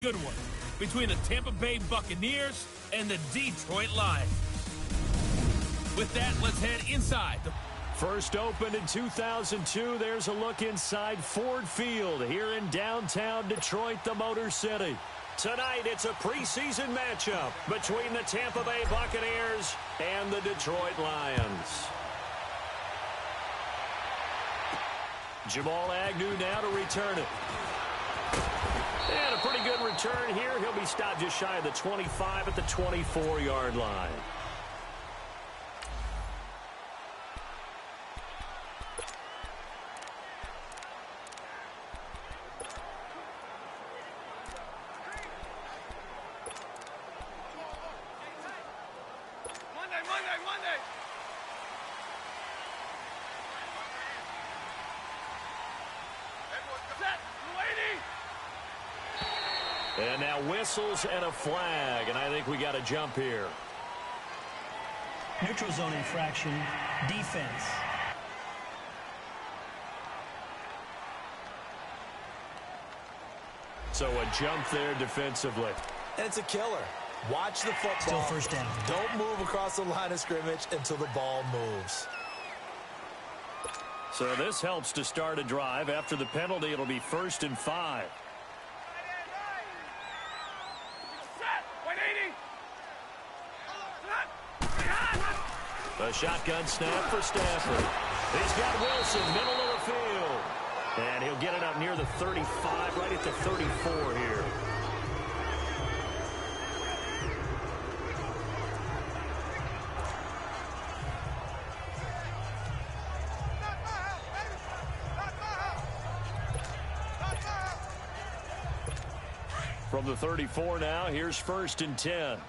Good one between the Tampa Bay Buccaneers and the Detroit Lions. With that, let's head inside. First opened in 2002, there's a look inside Ford Field here in downtown Detroit, the Motor City. Tonight, it's a preseason matchup between the Tampa Bay Buccaneers and the Detroit Lions. Jamal Agnew now to return it. And a pretty good return here. He'll be stopped just shy of the 25 at the 24-yard line. And now whistles and a flag, and I think we got a jump here. Neutral zone infraction, defense. So a jump there defensively. And it's a killer. Watch the football. Still first down. Don't move across the line of scrimmage until the ball moves. So this helps to start a drive. After the penalty, it'll be 1st and 5. A shotgun snap for Stafford. He's got Wilson, middle of the field. And he'll get it up near the 35, right at the 34 here. From the 34 now, here's 1st and 10.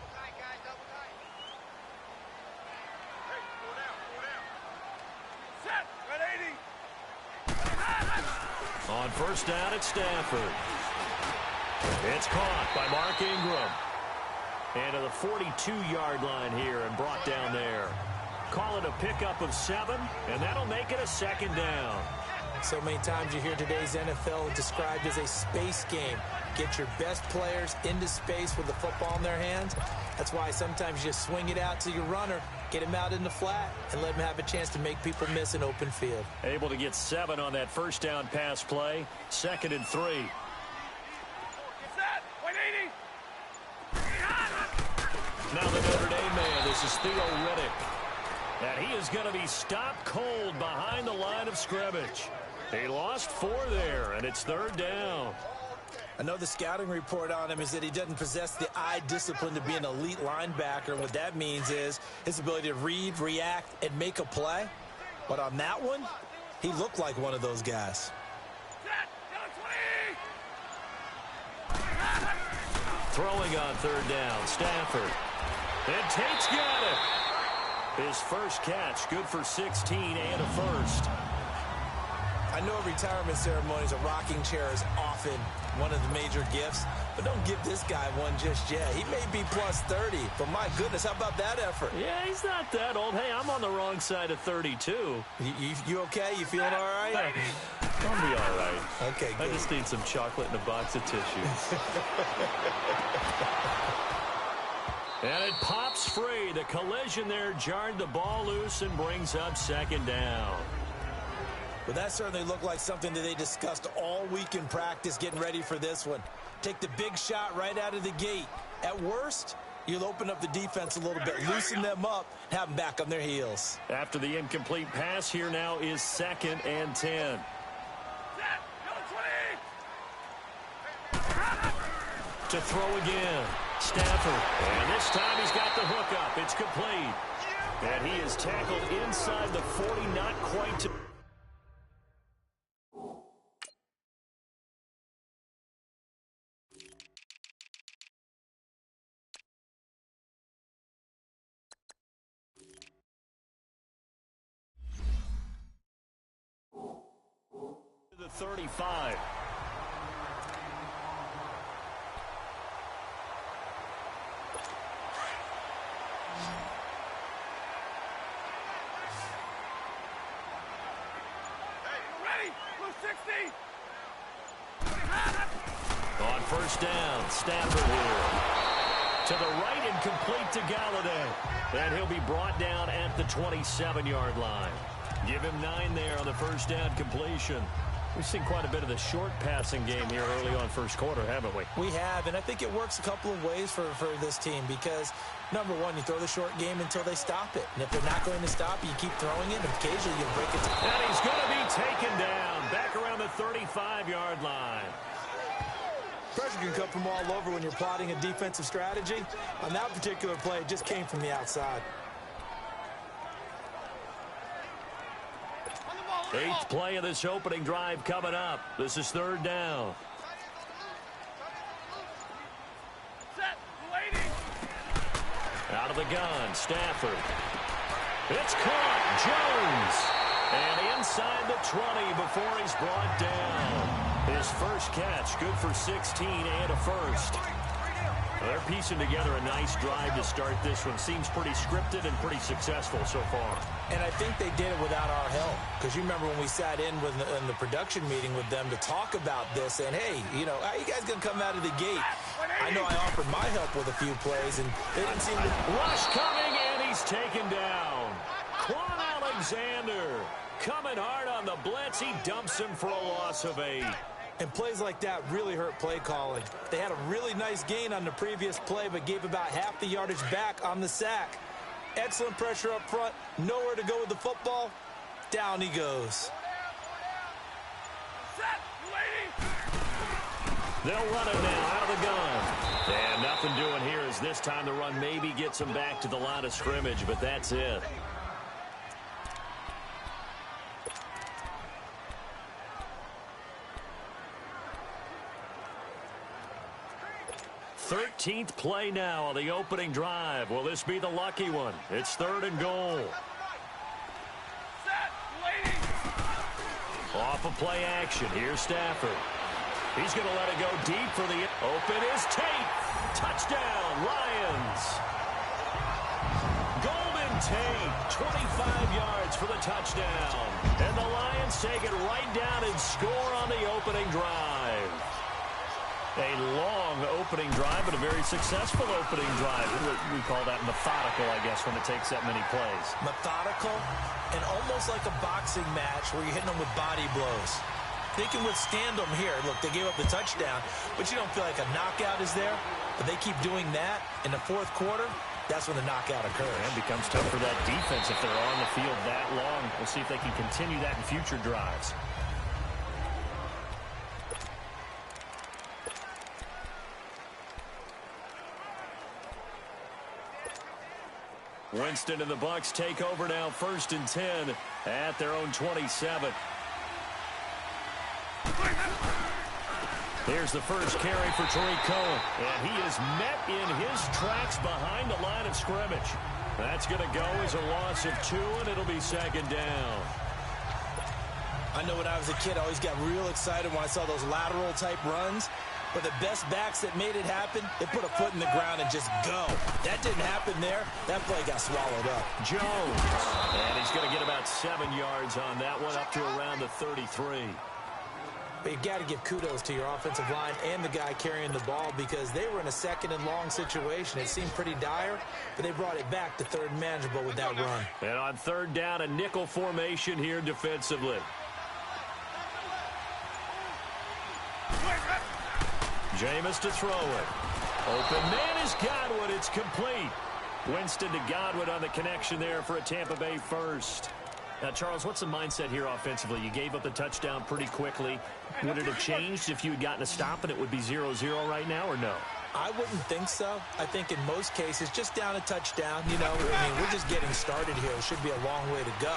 On 1st down at Stafford. It's caught by Mark Ingram. And to the 42-yard line here and brought down there. Call it a pickup of 7, and that'll make it a 2nd down. So many times you hear today's NFL described as a space game. Get your best players into space with the football in their hands. That's why sometimes you just swing it out to your runner, get him out in the flat, and let him have a chance to make people miss an open field. Able to get 7 on that 1st down pass play. 2nd and 3. Now the Notre Dame man, this is Theo Riddick. And he is going to be stopped cold behind the line of scrimmage. He lost 4 there, and it's 3rd down. I know the scouting report on him is that he doesn't possess the eye discipline to be an elite linebacker. And what that means is his ability to read, react, and make a play. But on that one, he looked like one of those guys. Throwing on 3rd down, Stafford. And Tate's got it. His first catch, good for 16 and a 1st. I know retirement ceremonies, a rocking chair is often one of the major gifts, but don't give this guy one just yet. He may be plus 30, but my goodness, how about that effort? Yeah, he's not that old. Hey, I'm on the wrong side of 32. You okay? You feeling all right? I'll be all right. Okay, good. I just need some chocolate and a box of tissue. And it pops free. The collision there jarred the ball loose and brings up 2nd down. Well, that certainly looked like something that they discussed all week in practice getting ready for this one. Take the big shot right out of the gate. At worst, you'll open up the defense a little bit, loosen them up, have them back on their heels. After the incomplete pass, here now is 2nd and 10. To throw again. Stafford. And this time he's got the hook up. It's complete. And he is tackled inside the 40, not quite to... the 35. first down. Stafford here. To the right and complete to Galladay. And he'll be brought down at the 27-yard line. Give him 9 there on the first down completion. We've seen quite a bit of the short passing game here early on first quarter, haven't we? We have, and I think it works a couple of ways for this team because, number one, you throw the short game until they stop it. And if they're not going to stop, you keep throwing it, and occasionally you break it. And he's going to be taken down back around the 35-yard line. Pressure can come from all over when you're plotting a defensive strategy. On that particular play, it just came from the outside. 8th play of this opening drive coming up. This is 3rd down. Out of the gun, Stafford. It's caught, Jones. And inside the 20 before he's brought down. His first catch, good for 16 and a first. They're piecing together a nice drive to start this one. Seems pretty scripted and pretty successful so far. And I think they did it without our help. Because you remember when we sat in the production meeting with them to talk about this, and hey, you know, how you guys going to come out of the gate? I know I offered my help with a few plays, and they didn't seem to... Rush coming, and he's taken down. Quan Alexander coming hard on the blitz. He dumps him for a loss of 8. And plays like that really hurt play calling. They had a really nice gain on the previous play, but gave about half the yardage back on the sack. Excellent pressure up front. Nowhere to go with the football. Down he goes. They'll run it now out of the gun. And nothing doing here as this time the run maybe gets him back to the line of scrimmage, but that's it. 13th play now on the opening drive. Will this be the lucky one? It's 3rd and goal. Off of play action. Here's Stafford. He's going to let it go deep for the open is Tate. Touchdown, Lions. Golden Tate, 25 yards for the touchdown. And the Lions take it right down and score on the opening drive. A long opening drive, but a very successful opening drive. We call that methodical, I guess, when it takes that many plays. Methodical and almost like a boxing match where you're hitting them with body blows. They can withstand them here. Look, they gave up the touchdown, but you don't feel like a knockout is there. But they keep doing that in the 4th quarter. That's when the knockout occurs. And it becomes tough for that defense if they're on the field that long. We'll see if they can continue that in future drives. Winston and the Bucs take over now, 1st and 10 at their own 27. Here's the first carry for Tariq Cohen. And he is met in his tracks behind the line of scrimmage. That's going to go as a loss of 2, and it'll be 2nd down. I know when I was a kid, I always got real excited when I saw those lateral type runs. But the best backs that made it happen, they put a foot in the ground and just go. That didn't happen there. That play got swallowed up. Jones. And he's going to get about 7 yards on that one, up to around the 33. But you've got to give kudos to your offensive line and the guy carrying the ball because they were in a 2nd and long situation. It seemed pretty dire, but they brought it back to 3rd and manageable with that run. And on 3rd down, a nickel formation here defensively. Jameis to throw it. Open man is Godwin. It's complete. Winston to Godwin on the connection there for a Tampa Bay first. Now, Charles, what's the mindset here offensively? You gave up the touchdown pretty quickly. Would it have changed if you had gotten a stop and it would be 0-0 right now, or no? I wouldn't think so. I think in most cases, just down a touchdown, you know, I mean, we're just getting started here. It should be a long way to go.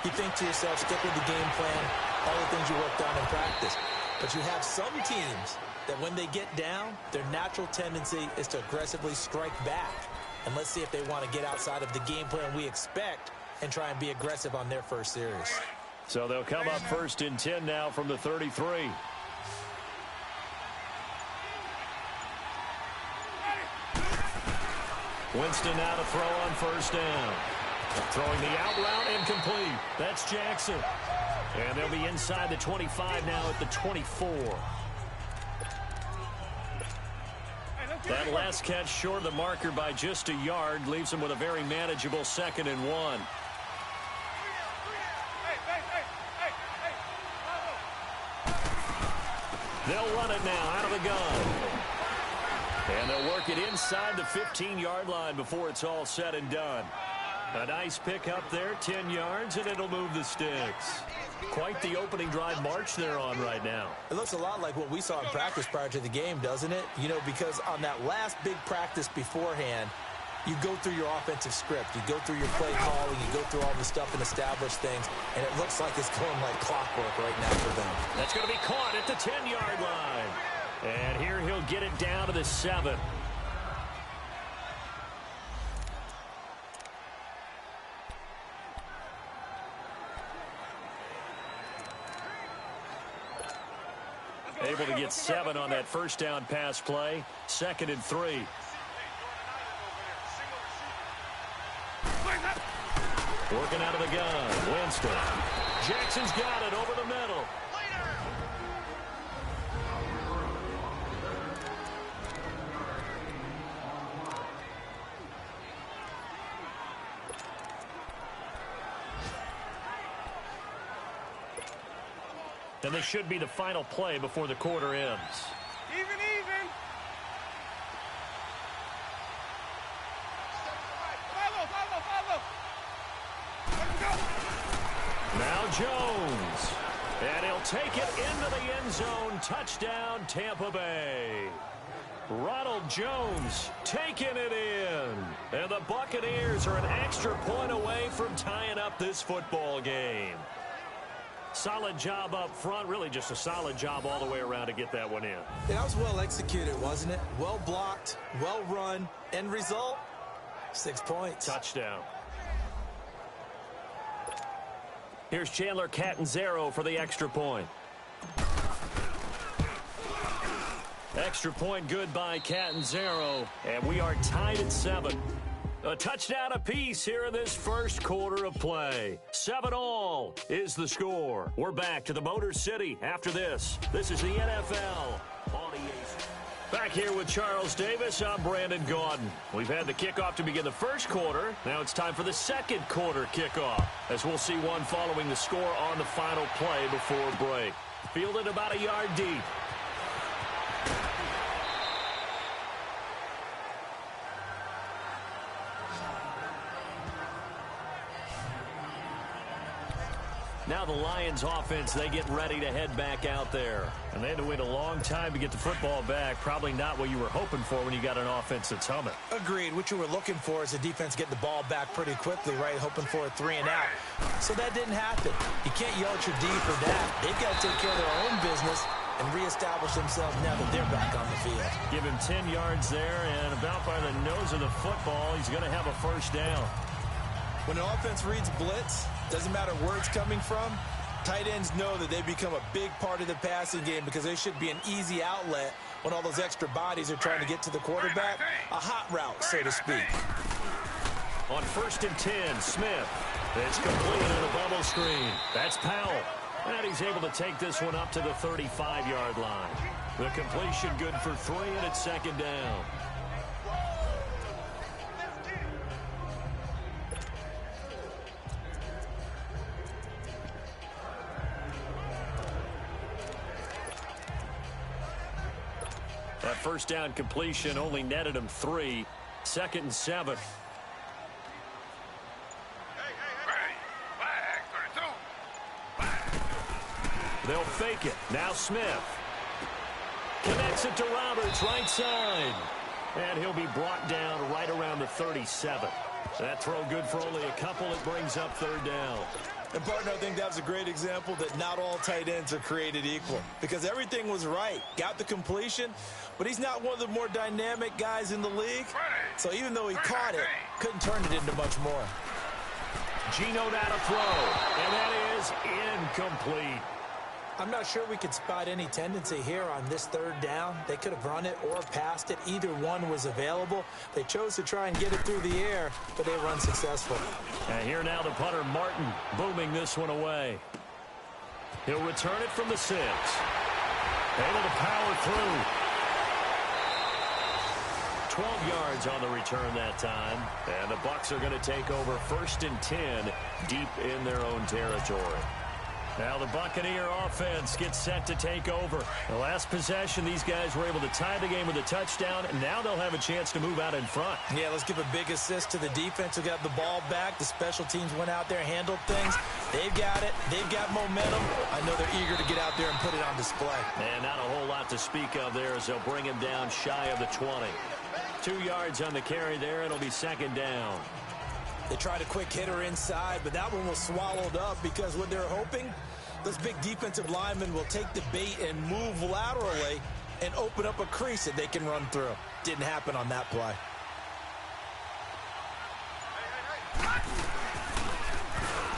You think to yourself, stick with the game plan, all the things you worked on in practice. But you have some teams that when they get down, their natural tendency is to aggressively strike back. And let's see if they want to get outside of the game plan we expect and try and be aggressive on their first series. So they'll come up 1st and 10 now from the 33. Winston now to throw on 1st down. Throwing the out route incomplete. That's Jackson. And they'll be inside the 25 now at the 24. That last catch short of the marker by just a yard leaves him with a very manageable 2nd and 1. They'll run it now out of the gun. And they'll work it inside the 15-yard line before it's all said and done. A nice pickup there, 10 yards, and it'll move the sticks. Quite the opening drive march they're on right now. It looks a lot like what we saw in practice prior to the game, doesn't it? You know, because on that last big practice beforehand, you go through your offensive script. You go through your play calling. You go through all the stuff and establish things. And it looks like it's going like clockwork right now for them. That's going to be caught at the 10-yard line. And here he'll get it down to the 7. Able to get 7 on that first down pass play. 2nd and 3. Working out of the gun. Winston. Jackson's got it over the middle. And this should be the final play before the quarter ends. Even. Follow. Let's go. Now Jones. And he'll take it into the end zone. Touchdown, Tampa Bay. Ronald Jones taking it in. And the Buccaneers are an extra point away from tying up this football game. Solid job up front. Really just a solid job all the way around to get that one in. That was well executed, wasn't it? Well blocked, well run. End result, 6 points. Touchdown. Here's Chandler Catanzaro for the extra point. Extra point good by Catanzaro. And we are tied at 7. A touchdown apiece here in this first quarter of play. 7-all is the score. We're back to the Motor City after this. This is the NFL on EA. Back here with Charles Davis, I'm Brandon Gaudin. We've had the kickoff to begin the first quarter. Now it's time for the second quarter kickoff, as we'll see one following the score on the final play before break. Fielded about a yard deep. Now the Lions offense, they get ready to head back out there. And they had to wait a long time to get the football back. Probably not what you were hoping for when you got an offense that's humming. Agreed. What you were looking for is the defense getting the ball back pretty quickly, right? Hoping for a 3 and out. So that didn't happen. You can't yell at your D for that. They've got to take care of their own business and reestablish themselves now that they're back on the field. Give him 10 yards there, and about by the nose of the football, he's going to have a first down. When an offense reads blitz, doesn't matter where it's coming from, tight ends know that they become a big part of the passing game because they should be an easy outlet when all those extra bodies are trying to get to the quarterback. A hot route, so to speak. On 1st and 10, Smith. It's complete on a bubble screen. That's Powell. And he's able to take this one up to the 35-yard line. The completion good for 3, and it's 2nd down. That first down completion only netted him 3. 2nd and 7. They'll fake it. Now Smith. Connects it to Roberts, right side. And he'll be brought down right around the 37. That throw good for only a couple. It brings up 3rd down. And, partner, I think that was a great example that not all tight ends are created equal because everything was right. Got the completion, but he's not one of the more dynamic guys in the league. So even though he caught it, couldn't turn it into much more. Geno now to throw, and that is incomplete. I'm not sure we could spot any tendency here on this 3rd down. They could have run it or passed it. Either one was available. They chose to try and get it through the air, but they were unsuccessful. And here now the punter, Martin, booming this one away. He'll return it from the 6. Able to power through. 12 yards on the return that time. And the Bucs are going to take over 1st and 10 deep in their own territory. Now the Buccaneer offense gets set to take over. The last possession, these guys were able to tie the game with a touchdown, and now they'll have a chance to move out in front. Yeah, let's give a big assist to the defense who got the ball back. The special teams went out there, handled things. They've got it. They've got momentum. I know they're eager to get out there and put it on display. And not a whole lot to speak of there as they'll bring him down shy of the 20. 2 yards on the carry there. It'll be 2nd down. They tried a quick hitter inside, but that one was swallowed up because what they're hoping, those big defensive linemen will take the bait and move laterally and open up a crease that they can run through. Didn't happen on that play.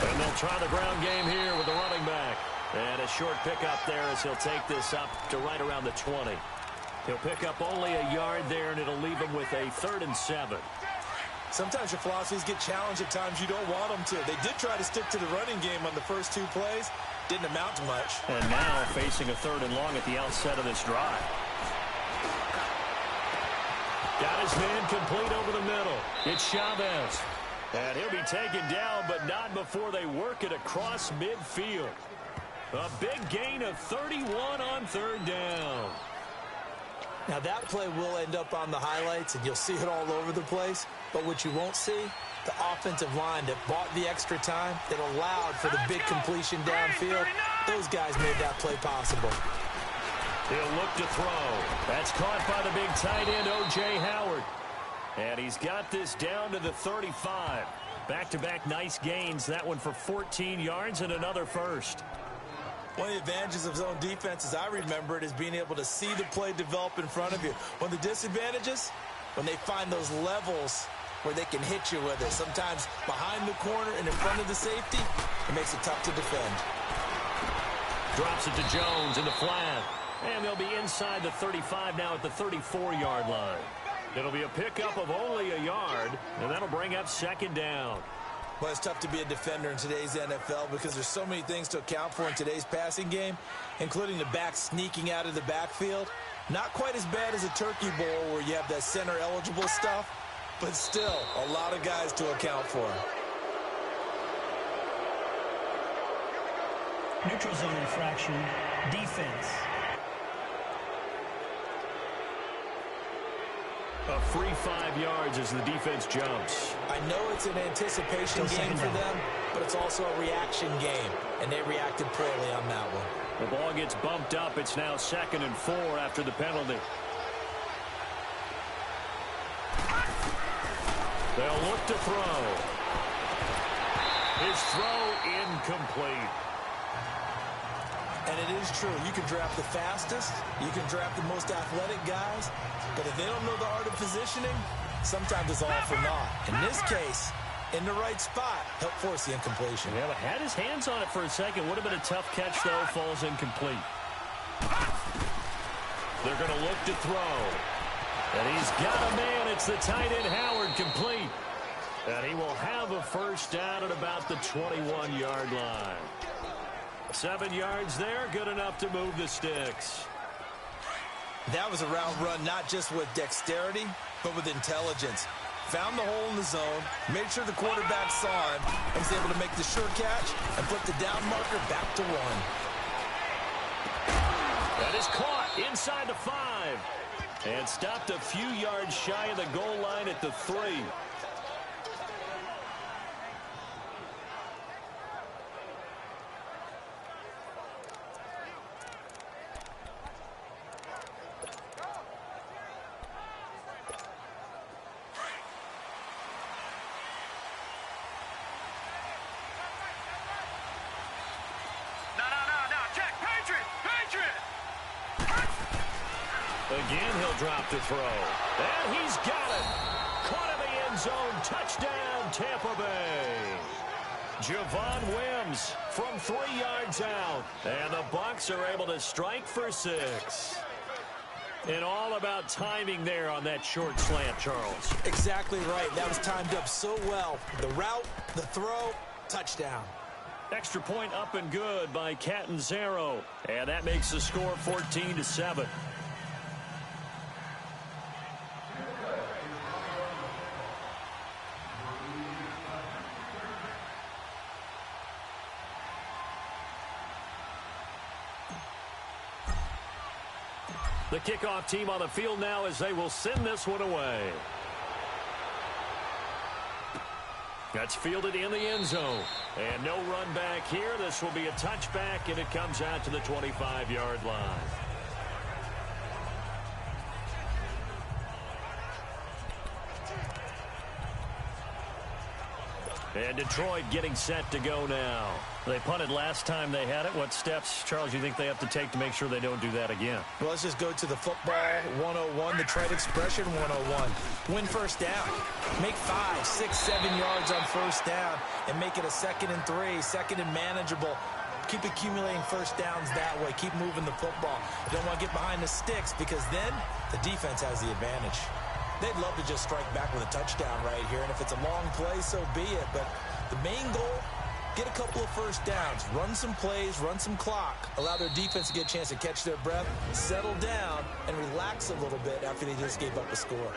And they'll try the ground game here with the running back. And a short pickup there as he'll take this up to right around the 20. He'll pick up only a yard there, and it'll leave him with a 3rd and 7. Sometimes your philosophies get challenged at times you don't want them to. They did try to stick to the running game on the first 2 plays. Didn't amount to much. And now facing a 3rd and long at the outset of this drive. Got his man complete over the middle. It's Chavez. And he'll be taken down, but not before they work it across midfield. A big gain of 31 on 3rd down. Now that play will end up on the highlights, and you'll see it all over the place. But what you won't see, the offensive line that bought the extra time, that allowed for the big completion downfield, those guys made that play possible. He'll look to throw. That's caught by the big tight end, O.J. Howard. And he's got this down to the 35. Back-to-back nice gains. That one for 14 yards and another first. One of the advantages of zone defense, as I remember it, is being able to see the play develop in front of you. One of the disadvantages, when they find those levels where they can hit you with it. Sometimes behind the corner and in front of the safety, it makes it tough to defend. Drops it to Jones in the flat. And they'll be inside the 35 now at the 34-yard line. It'll be a pickup of only a yard, and that'll bring up 2nd down. Well, it's tough to be a defender in today's NFL because there's so many things to account for in today's passing game, including the back sneaking out of the backfield. Not quite as bad as a turkey bowl where you have that center-eligible stuff, but still a lot of guys to account for. Neutral zone infraction, defense. A free 5 yards as the defense jumps. I know it's an anticipation game for them, but it's also a reaction game, and they reacted poorly on that one. The ball gets bumped up. It's now 2nd and 4 after the penalty. They'll look to throw. His throw incomplete. And it is true. You can draft the fastest. You can draft the most athletic guys. But if they don't know the art of positioning, sometimes it's all for naught. In this case, in the right spot, help force the incompletion. Yeah, but had his hands on it for a second. Would have been a tough catch, though. Falls incomplete. They're going to look to throw. And he's got a man. It's the tight end, Howard, complete. And he will have a first down at about the 21-yard line. 7 yards there, good enough to move the sticks. That was a route run not just with dexterity, but with intelligence. Found the hole in the zone, made sure the quarterback saw him, and was able to make the sure catch and put the down marker back to 1. That is caught inside the 5. And stopped a few yards shy of the goal line at the 3. Again, he'll drop to throw. And he's got it. Caught in the end zone. Touchdown, Tampa Bay. Javon Wims from 3 yards out. And the Bucs are able to strike for 6. And all about timing there on that short slant, Charles. Exactly right. That was timed up so well. The route, the throw, touchdown. Extra point up and good by Catanzaro. And that makes the score 14-7. The kickoff team on the field now as they will send this one away. That's fielded in the end zone. And no run back here. This will be a touchback, and it comes out to the 25-yard line. And Detroit getting set to go now. They punted last time they had it. What steps, Charles, you think they have to take to make sure they don't do that again? Well, let's just go to the football 101, the trade expression 101. Win first down. Make 5, 6, 7 yards on first down and make it a 2nd and 3, 2nd and manageable. Keep accumulating first downs that way. Keep moving the football. You don't want to get behind the sticks because then the defense has the advantage. They'd love to just strike back with a touchdown right here, and if it's a long play, so be it. But the main goal, get a couple of first downs, run some plays, run some clock, allow their defense to get a chance to catch their breath, settle down, and relax a little bit after they just gave up a score.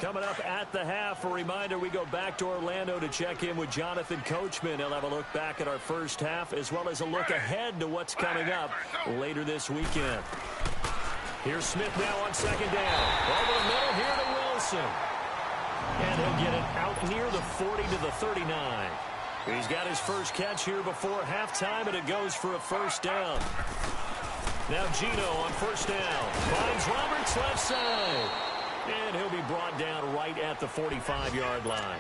Coming up at the half, a reminder, we go back to Orlando to check in with Jonathan Coachman. He'll have a look back at our first half as well as a look ahead to what's coming up later this weekend. Here's Smith now on 2nd down. Over the middle here to Wilson. And he'll get it out near the 40 to the 39. He's got his first catch here before halftime, and it goes for a first down. Now Gino on first down. Finds Roberts left side. And he'll be brought down right at the 45-yard line.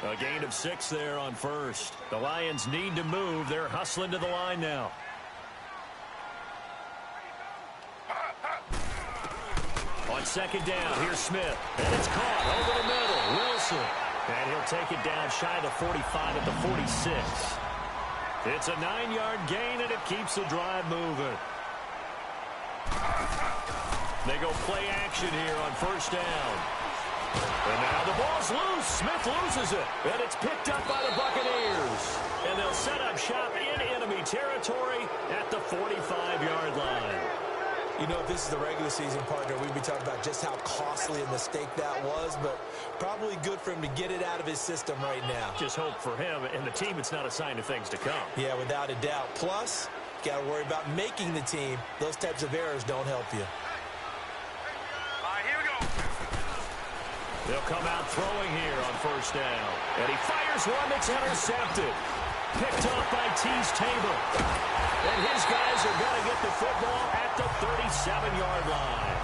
A gain of 6 there on first. The Lions need to move. They're hustling to the line now. On 2nd down, here's Smith. And it's caught over the middle. Wilson. And he'll take it down shy of the 45 at the 46. It's a 9-yard gain, and it keeps the drive moving. They go play action here on first down. And now the ball's loose. Smith loses it. And it's picked up by the Buccaneers. And they'll set up shop in enemy territory at the 45-yard line. You know, if this is the regular season, partner, we'd be talking about just how costly a mistake that was, but probably good for him to get it out of his system right now. Just hope for him and the team it's not a sign of things to come. Yeah, without a doubt. Plus, got to worry about making the team. Those types of errors don't help you. They'll come out throwing here on first down. And he fires one that's intercepted. Picked off by Tease Tabor. And his guys are going to get the football at the 37-yard line.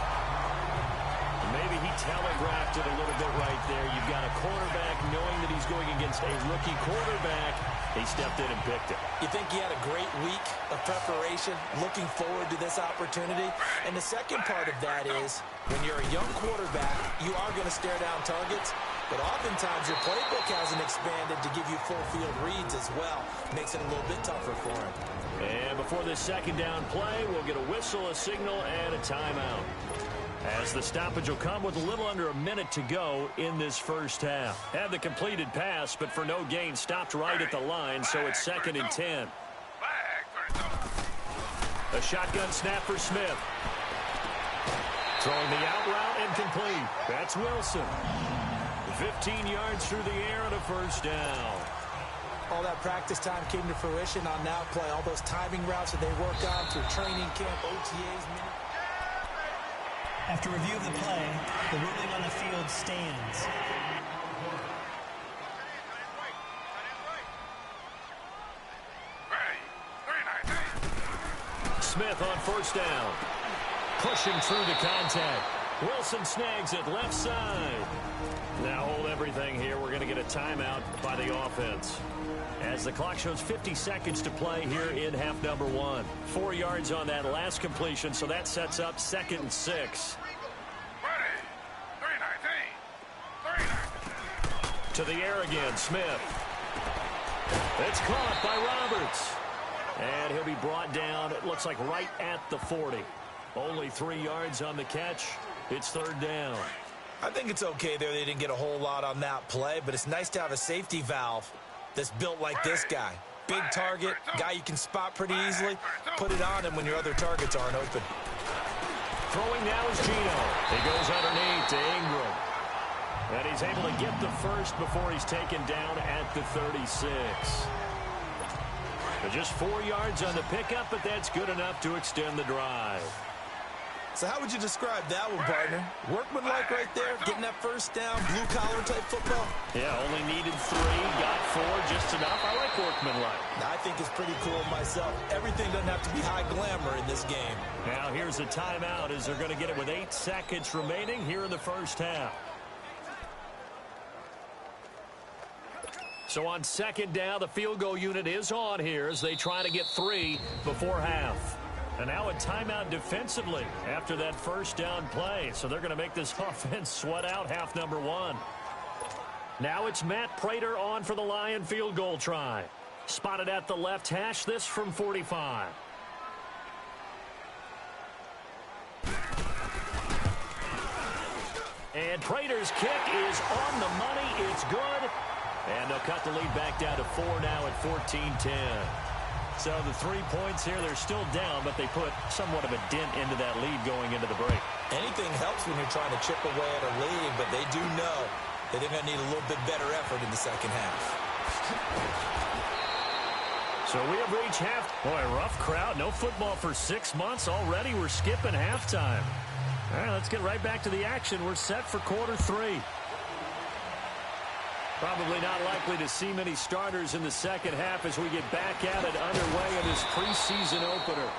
Maybe he telegraphed it a little bit right there. You've got a quarterback knowing that he's going against a rookie quarterback. He stepped in and picked it. You think he had a great week of preparation, looking forward to this opportunity? And the second part of that is, when you're a young quarterback, you are going to stare down targets, but oftentimes your playbook hasn't expanded to give you full field reads as well. Makes it a little bit tougher for him. And before this 2nd down play, we'll get a whistle, a signal, and a timeout. As the stoppage will come with a little under a minute to go in this first half. Had the completed pass, but for no gain, stopped right at the line, so it's 2nd and 10. A shotgun snap for Smith. Throwing the out route and complete. That's Wilson. 15 yards through the air and a first down. All that practice time came to fruition on that play. All those timing routes that they work on through training camp, OTAs. After review of the play, the ruling on the field stands. Smith on first down. Pushing through the contact. Wilson snags it left side. Now hold everything here. We're going to get a timeout by the offense. As the clock shows 50 seconds to play here in half number 1. 4 yards on that last completion, so that sets up 2nd and 6. To the air again, Smith. It's caught by Roberts. And he'll be brought down, it looks like right at the 40. Only 3 yards on the catch. It's 3rd down. I think it's okay there. They didn't get a whole lot on that play, but it's nice to have a safety valve that's built like this guy. Big target, guy you can spot pretty easily. Put it on him when your other targets aren't open. Throwing now is Gino. He goes underneath to Ingram. And he's able to get the first before he's taken down at the 36. Just 4 yards on the pickup, but that's good enough to extend the drive. So how would you describe that one, partner? Workmanlike right there, getting that first down, blue-collar type football? Yeah, only needed 3, got 4, just enough. I like workmanlike. I think it's pretty cool myself. Everything doesn't have to be high glamour in this game. Now here's a timeout as they're going to get it with 8 seconds remaining here in the first half. So on second down, the field goal unit is on here as they try to get 3 before half. And now a timeout defensively after that first down play. So they're going to make this offense sweat out half number 1. Now it's Matt Prater on for the Lion field goal try. Spotted at the left hash, this from 45. And Prater's kick is on the money. It's good. And they'll cut the lead back down to 4 now at 14-10. So the 3 points here, they're still down, but they put somewhat of a dent into that lead going into the break. Anything helps when you're trying to chip away at a lead, but they do know that they're going to need a little bit better effort in the second half. So we have reached half. Boy, rough crowd. No football for 6 months. Already we're skipping halftime. All right, let's get right back to the action. We're set for quarter 3. Probably not likely to see many starters in the second half as we get back at it underway in this preseason opener.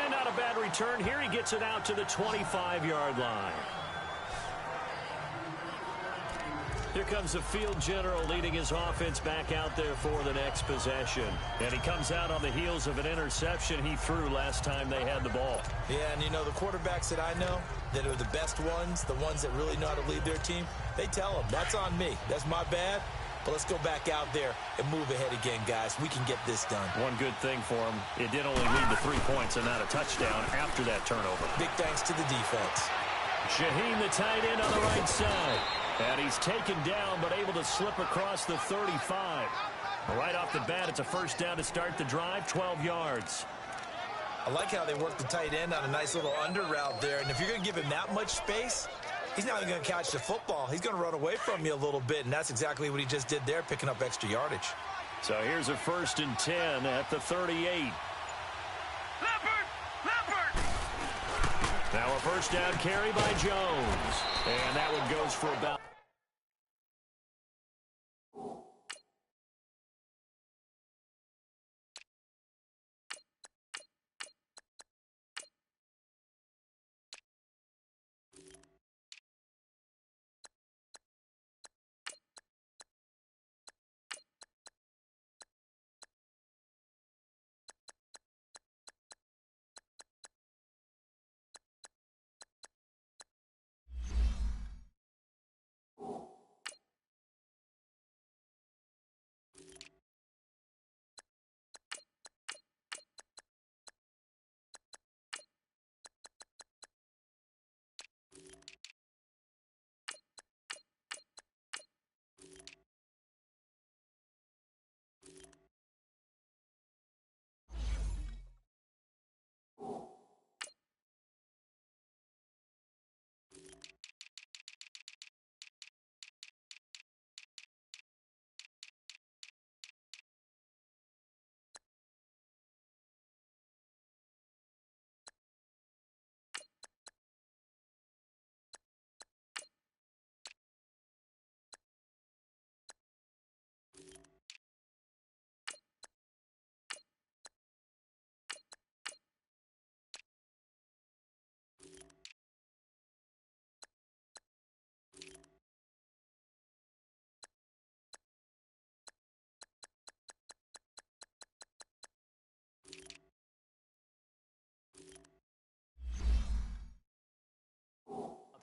And not a bad return here. He gets it out to the 25-yard line. Here comes the field general leading his offense back out there for the next possession. And he comes out on the heels of an interception he threw last time they had the ball. Yeah, and you know, the quarterbacks that I know that are the best ones, the ones that really know how to lead their team, they tell them, that's on me. That's my bad. But let's go back out there and move ahead again, guys. We can get this done. One good thing for him, it did only lead to 3 points and not a touchdown after that turnover. Big thanks to the defense. Shaheen, the tight end on the right side. And he's taken down, but able to slip across the 35. Right off the bat, it's a first down to start the drive, 12 yards. I like how they work the tight end on a nice little under route there. And if you're going to give him that much space, he's not even going to catch the football. He's going to run away from you a little bit, and that's exactly what he just did there, picking up extra yardage. So here's a 1st and 10 at the 38. Now a first down carry by Jones. And that one goes for about...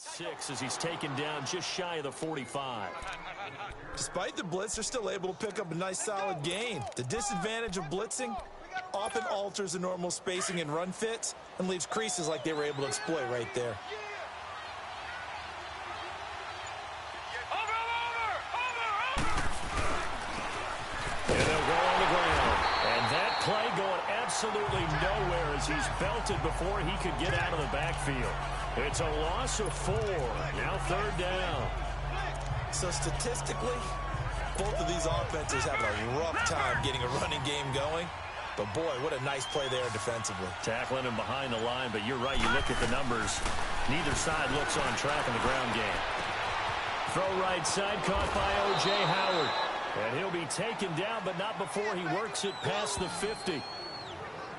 Six as he's taken down just shy of the 45. Despite the blitz, they're still able to pick up a nice solid gain. The disadvantage of blitzing often alters the normal spacing and run fits and leaves creases like they were able to exploit right there. And they'll go on the ground. And that play going absolutely nowhere as he's belted before he could get out of the backfield. It's a loss of 4. Now 3rd down. So statistically, both of these offenses having a rough time getting a running game going. But, boy, what a nice play there defensively. Tackling him behind the line, but you're right. You look at the numbers. Neither side looks on track in the ground game. Throw right side, caught by O.J. Howard. And he'll be taken down, but not before he works it past the 50.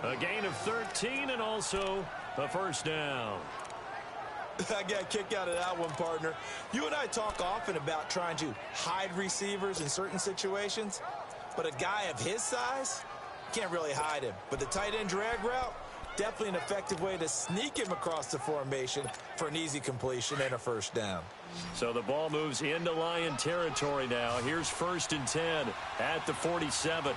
A gain of 13 and also a first down. I got a kick out of that one, partner. You and I talk often about trying to hide receivers in certain situations, but a guy of his size can't really hide him. But the tight end drag route, definitely an effective way to sneak him across the formation for an easy completion and a first down. So the ball moves into Lion territory now. Here's 1st and 10 at the 47.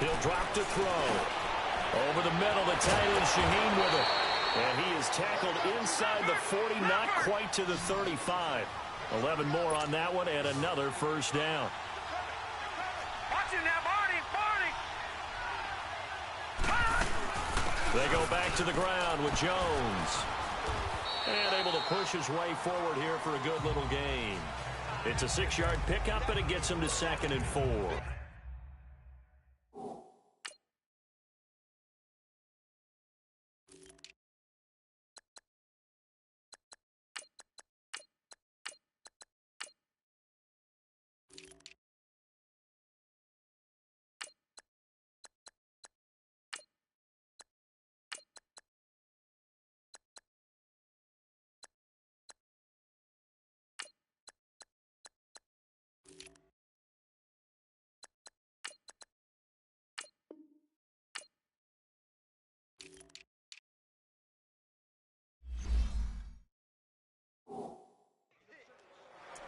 He'll drop to throw. Over the middle, the tight end Shaheen with it. And he is tackled inside the 40, not quite to the 35. 11 more on that one and another first down. Watch it now, Barney. They go back to the ground with Jones. And able to push his way forward here for a good little gain. It's a 6-yard pickup, and it gets him to 2nd and 4.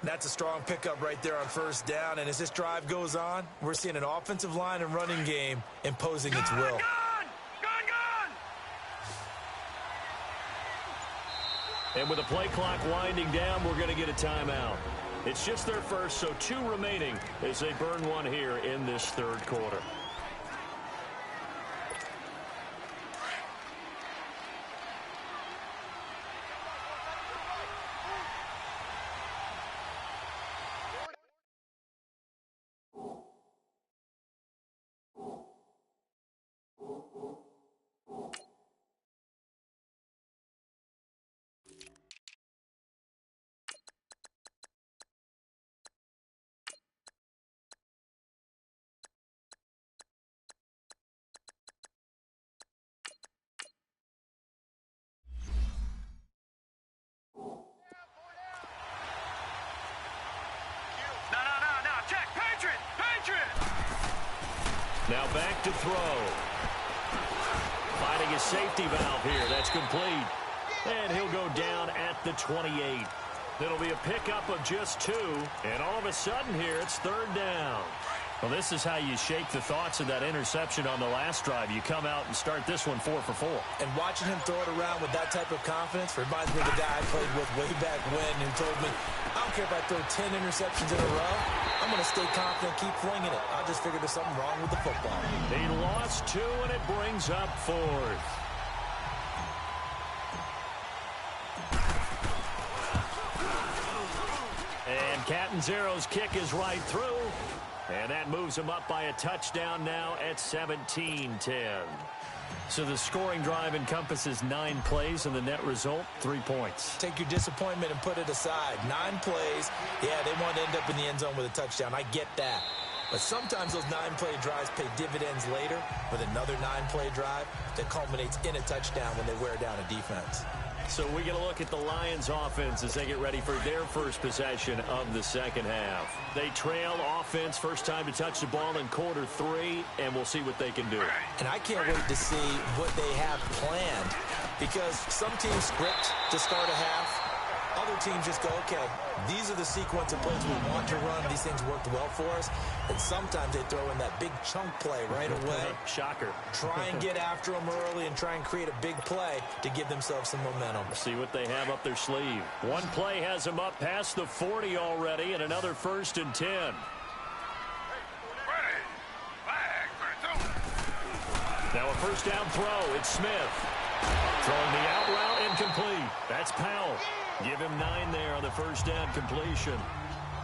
That's a strong pickup right there on first down. And as this drive goes on, we're seeing an offensive line and running game imposing its will. And with the play clock winding down, we're going to get a timeout. It's just their first, so 2 remaining as they burn one here in this 3rd quarter. Now back to throw. Finding his safety valve here. That's complete. And he'll go down at the 28. It'll be a pickup of just 2. And all of a sudden here, it's 3rd down. Well, this is how you shake the thoughts of that interception on the last drive. You come out and start this one 4 for 4. And watching him throw it around with that type of confidence reminds me of the guy I played with way back when who told me, I don't care if I throw 10 interceptions in a row. I'm going to stay confident, keep flinging it. I just figured there's something wrong with the football. He lost 2, and it brings up 4th. And Catanzaro's kick is right through. And that moves him up by a touchdown now at 17-10. So the scoring drive encompasses 9 plays, and the net result, 3 points. Take your disappointment and put it aside. 9 plays. Yeah, they want to end up in the end zone with a touchdown. I get that. But sometimes those 9-play drives pay dividends later with another 9-play drive that culminates in a touchdown when they wear down a defense. So we get a look at the Lions offense as they get ready for their first possession of the second half. They trail offense, first time to touch the ball in quarter 3, and we'll see what they can do. And I can't wait to see what they have planned, because some teams script to start a half. Other teams just go, okay, these are the sequence of plays we want to run. These things worked well for us. And sometimes they throw in that big chunk play right away. Shocker. Try and get after them early and try and create a big play to give themselves some momentum. See what they have up their sleeve. One play has them up past the 40 already, and another 1st and 10. Now a first down throw. It's Smith. Throwing the out route, incomplete. That's Powell. Give him 9 there on the first down completion.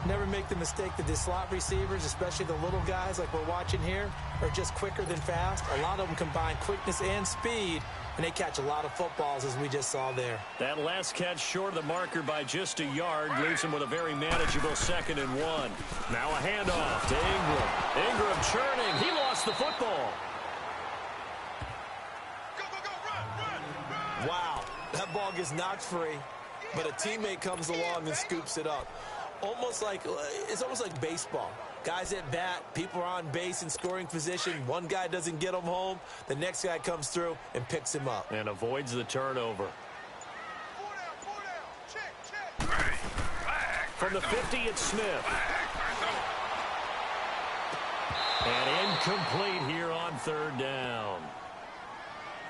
Never make the mistake that the slot receivers, especially the little guys like we're watching here, are just quicker than fast. A lot of them combine quickness and speed, and they catch a lot of footballs, as we just saw there. That last catch short of the marker by just a yard leaves him with a very manageable 2nd and 1. Now a handoff to Ingram. Ingram churning. He lost the football. Wow, that ball gets knocked free, but a teammate comes along and scoops it up. It's almost like baseball. Guys at bat, people are on base in scoring position. One guy doesn't get him home. The next guy comes through and picks him up. And avoids the turnover. From the 50, it's Smith. And incomplete here on 3rd down.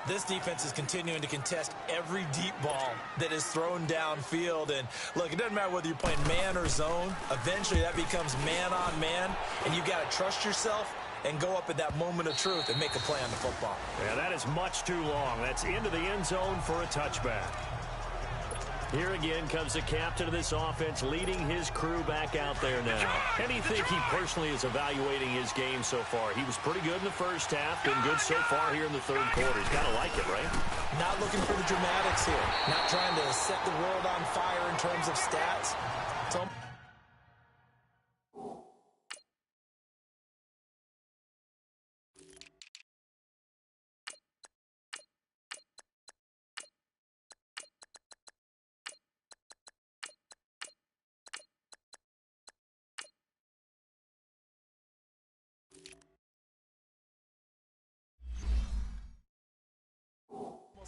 This defense is continuing to contest every deep ball that is thrown downfield. And, look, it doesn't matter whether you're playing man or zone. Eventually, that becomes man-on-man, and you've got to trust yourself and go up at that moment of truth and make a play on the football. Yeah, that is much too long. That's into the end zone for a touchback. Here again comes the captain of this offense, leading his crew back out there now. And you think he personally is evaluating his game so far? He was pretty good in the first half, been good so far here in the 3rd quarter. He's got to like it, right? Not looking for the dramatics here. Not trying to set the world on fire in terms of stats.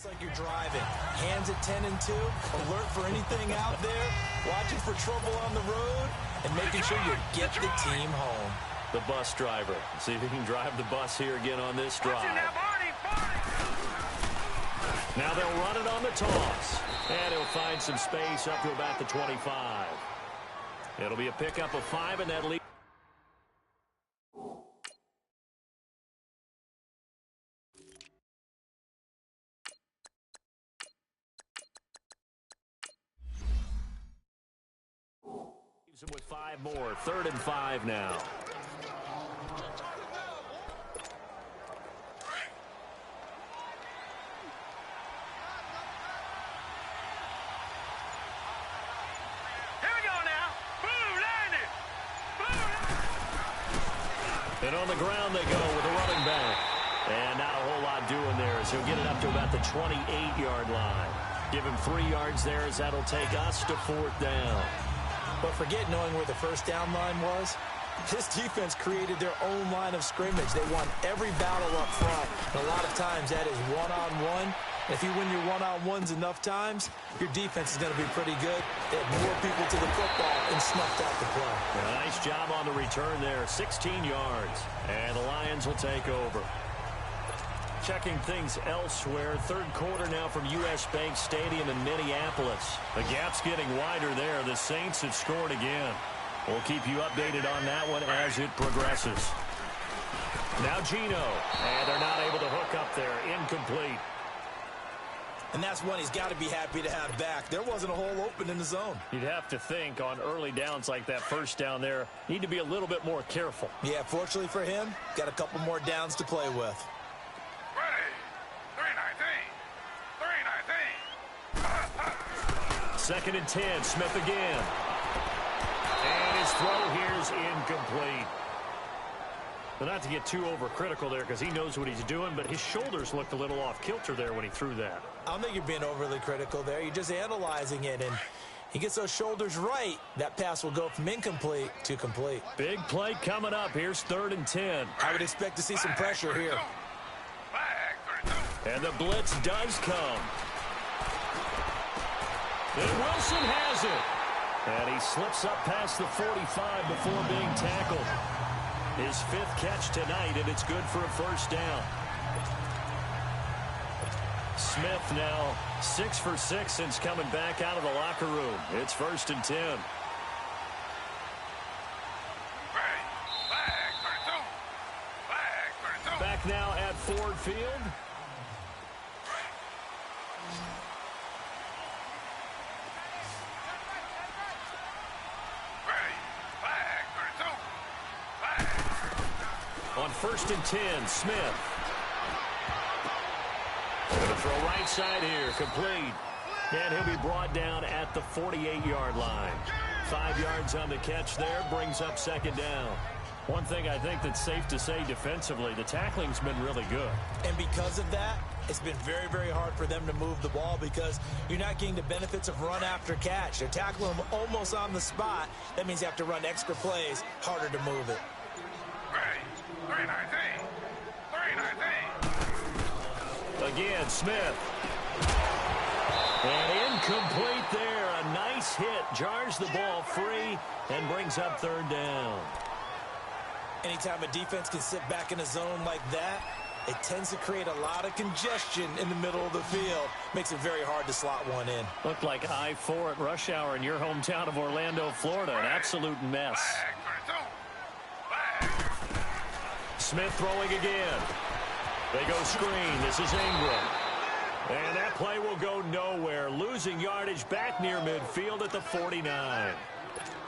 Like you're driving. Hands at 10 and 2, alert for anything out there, watching for trouble on the road, and making sure you get the team home. The bus driver. See if he can drive the bus here again on this drive. Now they'll run it on the toss. And he'll find some space up to about the 25. It'll be a pickup of 5, and that leads. With 5 more. 3rd and 5 now. Here we go now. Blue landed. And on the ground they go with a running back. And not a whole lot doing there as he'll get it up to about the 28-yard line. Give him 3 yards there as that'll take us to 4th down. But forget knowing where the first down line was. This defense created their own line of scrimmage. They won every battle up front. And a lot of times that is one-on-one. If you win your one-on-ones enough times, your defense is going to be pretty good. They had more people to the football and snuffed out the play. Nice job on the return there. 16 yards. And the Lions will take over. Checking things elsewhere. 3rd quarter now from U.S. Bank Stadium in Minneapolis. The gap's getting wider there. The Saints have scored again. We'll keep you updated on that one as it progresses. Now Geno. And they're not able to hook up there. Incomplete. And that's one he's got to be happy to have back. There wasn't a hole open in the zone. You'd have to think on early downs like that first down there, need to be a little bit more careful. Yeah, fortunately for him, got a couple more downs to play with. 2nd and 10, Smith again. And his throw here's incomplete. But not to get too overcritical there because he knows what he's doing, but his shoulders looked a little off kilter there when he threw that. I don't think you're being overly critical there. You're just analyzing it, and he gets those shoulders right. That pass will go from incomplete to complete. Big play coming up. Here's 3rd and 10. I would expect to see some pressure here. And the blitz does come. And Wilson has it. And he slips up past the 45 before being tackled. His 5th catch tonight, and it's good for a first down. Smith now 6 for 6 since coming back out of the locker room. It's 1st and 10. Back now at Ford Field. first and 10, Smith. Going to throw right side here, complete. And he'll be brought down at the 48-yard line. 5 yards on the catch there, brings up second down. One thing I think that's safe to say defensively, the tackling's been really good. And because of that, it's been very, very hard for them to move the ball because you're not getting the benefits of run after catch. They're tackling them almost on the spot. That means you have to run extra plays, harder to move it. 319. Again, Smith. And incomplete there. A nice hit. Jars the ball free and brings up third down. Anytime a defense can sit back in a zone like that, it tends to create a lot of congestion in the middle of the field. Makes it very hard to slot one in. Looked like I-4 at rush hour in your hometown of Orlando, Florida. An absolute mess. Smith throwing again. They go screen. This is Ingram. And that play will go nowhere. Losing yardage back near midfield at the 49.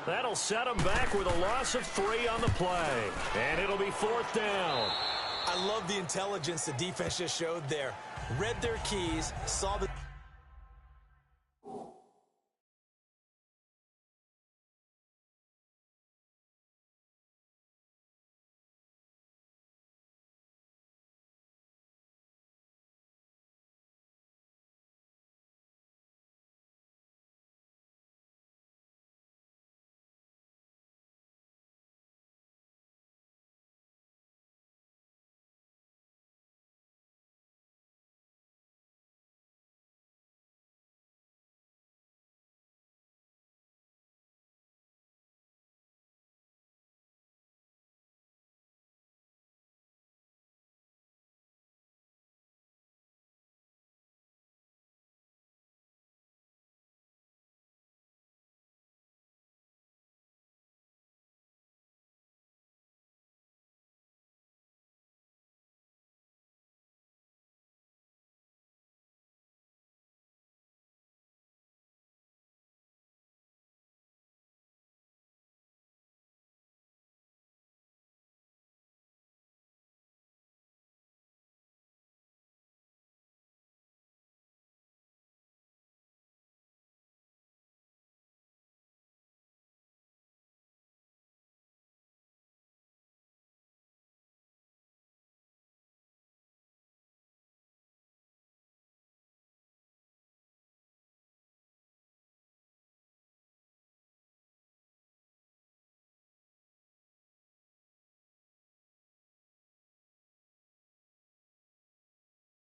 That'll set them back with a loss of 3 on the play. And it'll be fourth down. I love the intelligence the defense just showed there. Read their keys, saw the...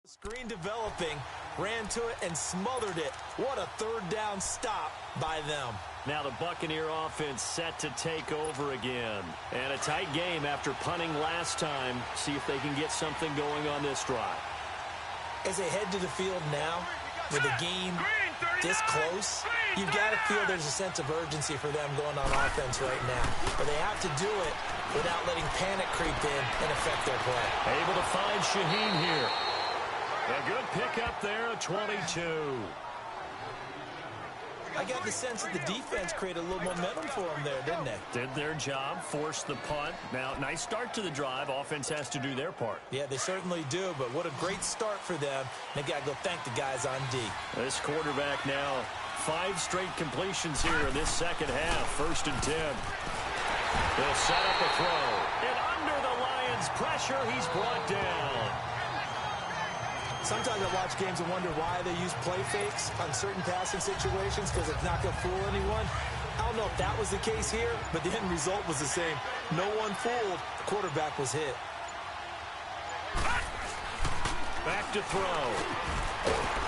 Screen developing, ran to it and smothered it. What a third down stop by them. Now the Buccaneer offense set to take over again. And a tight game after punting last time. See if they can get something going on this drive. As they head to the field now, with the game this close, you've got to feel there's a sense of urgency for them going on offense right now. But they have to do it without letting panic creep in and affect their play. Able to find Shaheen here. A good pickup there at 22. I got the sense that the defense created a little momentum for them there, didn't they? Did their job, forced the punt. Now, nice start to the drive. Offense has to do their part. Yeah, they certainly do, but what a great start for them. They got to go thank the guys on D. This quarterback now, 5 straight completions here in this second half. First and 10. They'll set up a throw. And under the Lions' pressure, he's brought down. Sometimes I watch games and wonder why they use play fakes on certain passing situations because it's not going to fool anyone. I don't know if that was the case here, but the end result was the same. No one fooled. The quarterback was hit. Back to throw.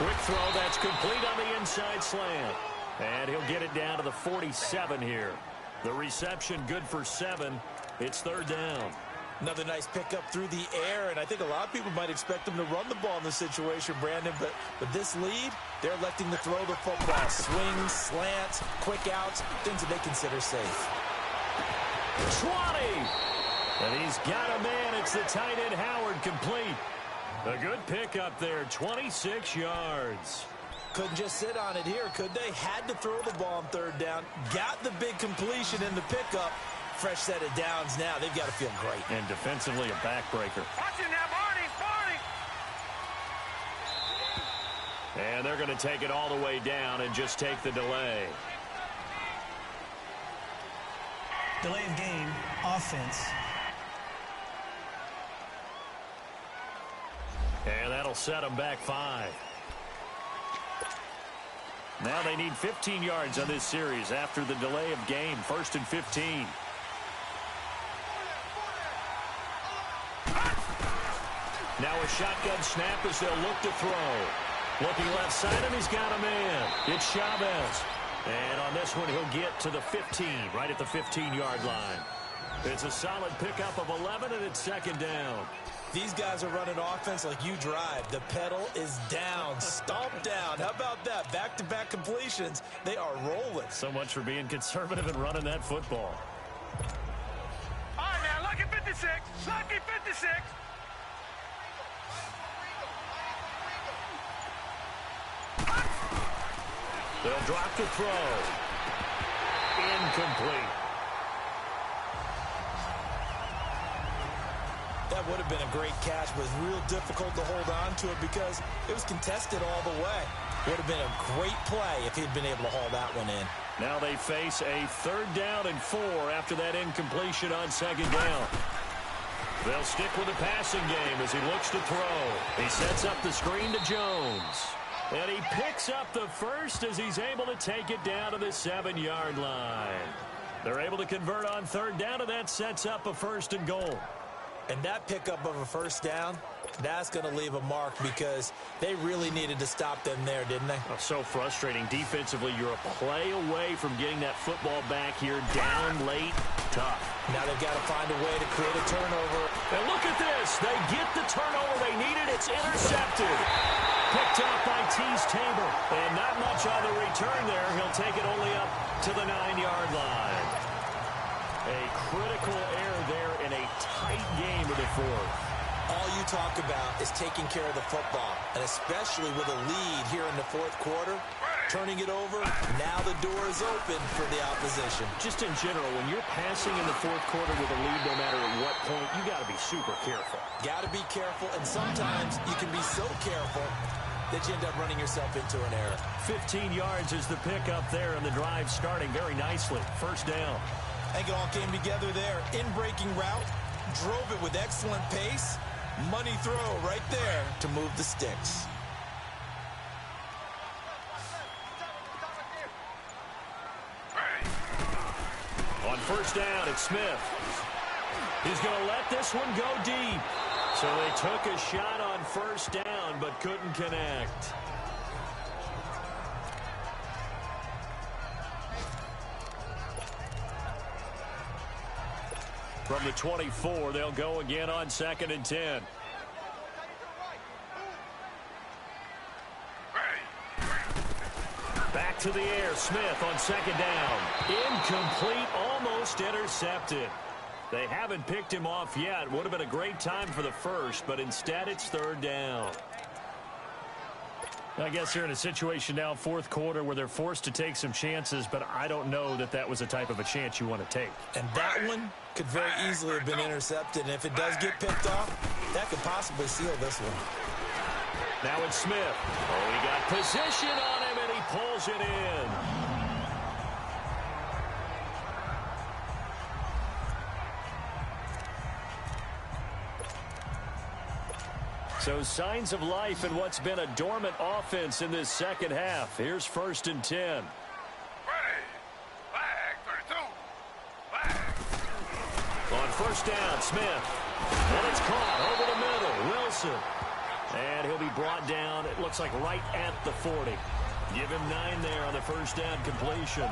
Quick throw that's complete on the inside slant. And he'll get it down to the 47 here. The reception good for 7. It's third down. Another nice pickup through the air, and I think a lot of people might expect them to run the ball in this situation, Brandon, but with this lead, they're electing to throw the football. Swings, slants, quick outs, things that they consider safe. 20! And he's got a man. It's the tight end, Howard, complete. A good pickup there, 26 yards. Couldn't just sit on it here, could they? Had to throw the ball on third down. Got the big completion in the pickup. fresh set of downs now. They've got to feel great. And defensively, a backbreaker. Watch it now, Barney. And they're going to take it all the way down and just take the delay. Delay of game, offense. And that'll set them back 5. Now they need 15 yards on this series after the delay of game. 1st and 15. Now a shotgun snap as they'll look to throw. Looking left side, and he's got a man. It's Chavez. And on this one, he'll get to the 15, right at the 15-yard line. It's a solid pickup of 11, and it's 2nd down. These guys are running offense like you drive. The pedal is down, stomped down. How about that? Back-to-back completions. They are rolling. So much for being conservative and running that football. All right, now, lucky 56. Lucky 56. They'll drop the throw. Incomplete. That would have been a great catch, but it was real difficult to hold on to it because it was contested all the way. Would have been a great play if he'd been able to haul that one in. Now they face a 3rd down and 4 after that incompletion on 2nd down. They'll stick with the passing game as he looks to throw. He sets up the screen to Jones. And he picks up the first as he's able to take it down to the 7-yard line. They're able to convert on 3rd down, and that sets up a 1st and goal. And that pickup of a 1st down, that's going to leave a mark because they really needed to stop them there, didn't they? Oh, so frustrating. Defensively, you're a play away from getting that football back here down late. Tough. Now they've got to find a way to create a turnover. And look at this. They get the turnover they needed. It's intercepted. Picked up by Tease Tabor. And not much on the return there. He'll take it only up to the 9-yard line. A critical error there in a tight game of the 4th. All you talk about is taking care of the football, and especially with a lead here in the 4th quarter, turning it over, now the door is open for the opposition. Just in general, when you're passing in the 4th quarter with a lead, no matter at what point, you got to be super careful. Got to be careful, and sometimes you can be so careful that you end up running yourself into an error. 15 yards is the pickup there, and the drive starting very nicely. 1st down. I think it all came together there. In-breaking route, drove it with excellent pace. Money throw right there to move the sticks. On 1st down, it's Smith. He's going to let this one go deep. So they took a shot on 1st down, but couldn't connect. From the 24, they'll go again on 2nd and 10. Back to the air, Smith on 2nd down. Incomplete, almost intercepted. They haven't picked him off yet. Would have been a great time for the 1st, but instead it's 3rd down. I guess they're in a situation now, 4th quarter, where they're forced to take some chances, but I don't know that that was the type of a chance you want to take. And that one could very easily have been intercepted, and if it does get picked off, that could possibly seal this one. Now it's Smith. Oh, he got position on him, and he pulls it in. So signs of life in what's been a dormant offense in this 2nd half. Here's 1st and 10. Ready. Flag, 32. Flag. On 1st down, Smith. And it's caught over the middle. Wilson. And he'll be brought down, it looks like right at the 40. Give him 9 there on the 1st down completion.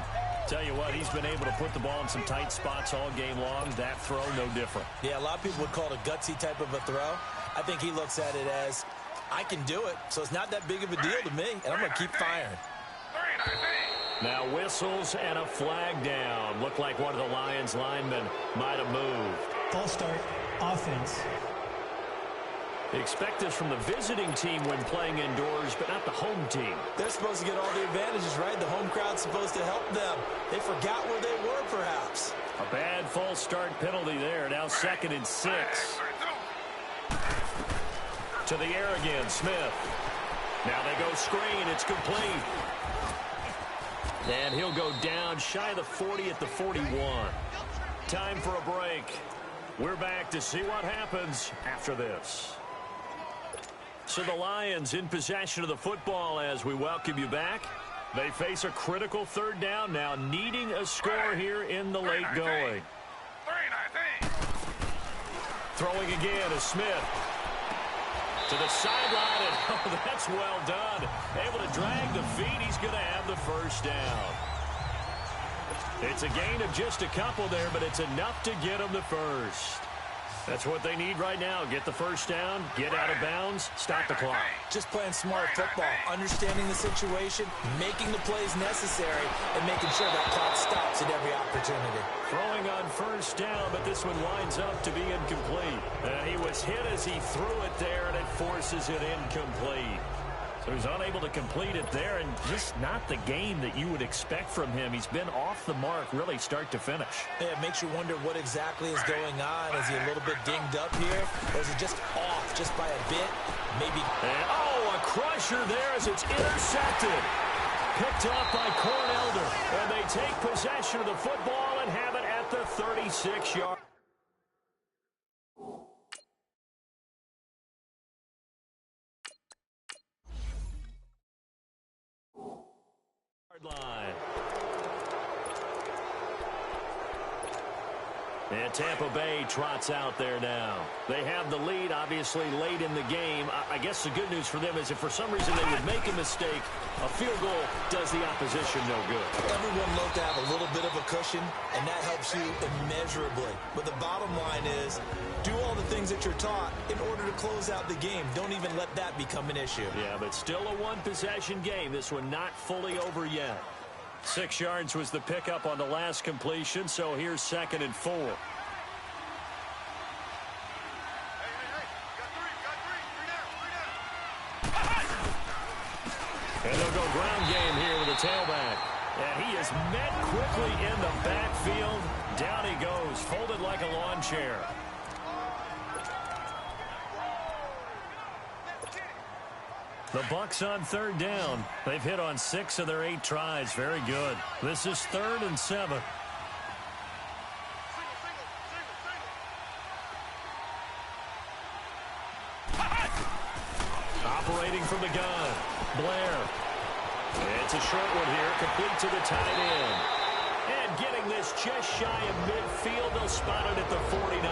Tell you what, he's been able to put the ball in some tight spots all game long. That throw, no different. Yeah, a lot of people would call it a gutsy type of a throw. I think he looks at it as, I can do it, so it's not that big of a deal to me, and I'm going to keep firing. Now whistles and a flag down. Looked like one of the Lions linemen might have moved. False start, offense. Expect this from the visiting team when playing indoors, but not the home team. They're supposed to get all the advantages, right? The home crowd's supposed to help them. They forgot where they were, perhaps. A bad false start penalty there. Now 2nd and 6. To the air again, Smith. Now they go screen. It's complete. And he'll go down shy of the 40 at the 41. Time for a break. We're back to see what happens after this. So the Lions in possession of the football as we welcome you back. They face a critical 3rd down now, needing a score here in the late going. Throwing again is Smith. To the sideline, and oh, that's well done. Able to drag the feet. He's going to have the 1st down. It's a gain of just a couple there, but it's enough to get them the 1st. That's what they need right now. Get the 1st down, get out of bounds, stop the clock. Just playing smart football, understanding the situation, making the plays necessary, and making sure that clock stops at every opportunity. Throwing on 1st down, but this one winds up to be incomplete. He was hit as he threw it there, and it forces it incomplete. So he's unable to complete it there, and just not the game that you would expect from him. He's been off the mark, really start to finish. Yeah, it makes you wonder what exactly is going on. Is he a little bit dinged up here, or is he just off just by a bit? Maybe. And, oh, a crusher there as it's intercepted. Picked up by Cornelder, and they take possession of the football and have it at the 36-yard. Line. And Tampa Bay trots out there now. They have the lead, obviously, late in the game. I guess the good news for them is if for some reason they would make a mistake, a field goal does the opposition no good. Everyone loves to have a little bit of a cushion, and that helps you immeasurably. But the bottom line is, do all the things that you're taught in order to close out the game. Don't even let that become an issue. Yeah, but still a one-possession game. This one not fully over yet. 6 yards was the pickup on the last completion, so here's 2nd and 4. And they'll go ground game here with a tailback. And he is met quickly in the backfield. Down he goes, folded like a lawn chair. The Bucks on 3rd down. They've hit on 6 of their 8 tries. Very good. This is 3rd and 7. Operating from the gun. Blair. It's a short one here. Complete to the tight end. And getting this just shy of midfield. They'll spot it at the 49.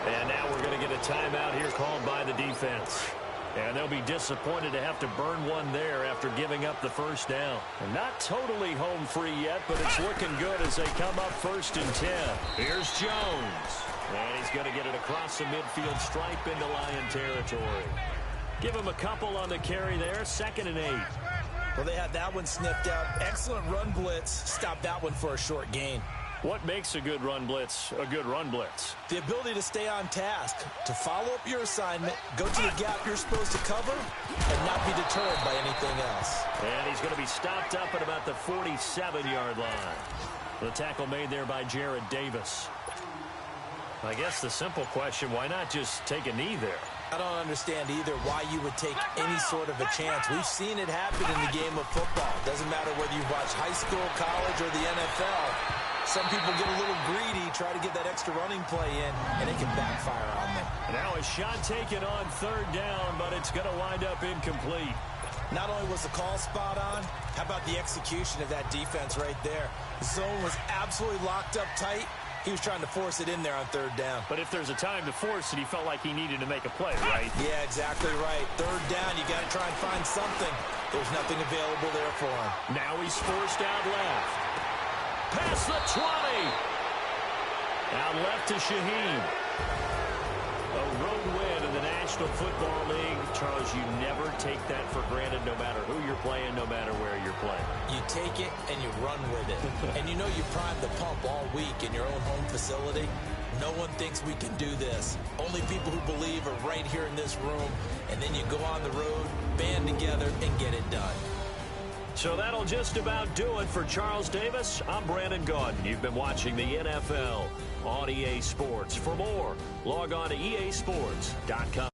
And now we're going to get a timeout here called by the defense. And they'll be disappointed to have to burn one there after giving up the 1st down. And not totally home free yet, but it's looking good as they come up 1st and 10. Here's Jones. And he's going to get it across the midfield stripe into Lion territory. Give him a couple on the carry there. 2nd and 8. Well, they had that one sniffed out. Excellent run blitz. Stopped that one for a short gain. What makes a good run blitz a good run blitz? The ability to stay on task, to follow up your assignment, go to the gap you're supposed to cover, and not be deterred by anything else. And he's going to be stopped up at about the 47-yard line. The tackle made there by Jared Davis. I guess the simple question, why not just take a knee there? I don't understand either why you would take any sort of a chance. We've seen it happen in the game of football. Doesn't matter whether you watch high school, college, or the NFL. Some people get a little greedy, try to get that extra running play in, and it can backfire on them. Now a shot taken on 3rd down, but it's going to wind up incomplete. Not only was the call spot on, how about the execution of that defense right there? The zone was absolutely locked up tight. He was trying to force it in there on 3rd down. But if there's a time to force it, he felt like he needed to make a play, right? Yeah, exactly right. 3rd down, you got to try and find something. There's nothing available there for him. Now he's forced out left. Past the 20. Out left to Shaheen. A road win in the National Football League. Charles, you never take that for granted no matter who you're playing, no matter where you're playing. You take it and you run with it. And you know you primed the pump all week in your own home facility. No one thinks we can do this. Only people who believe are right here in this room. And then you go on the road, band together, and get it done. So that'll just about do it for Charles Davis. I'm Brandon Gaudin. You've been watching the NFL on EA Sports. For more, log on to easports.com.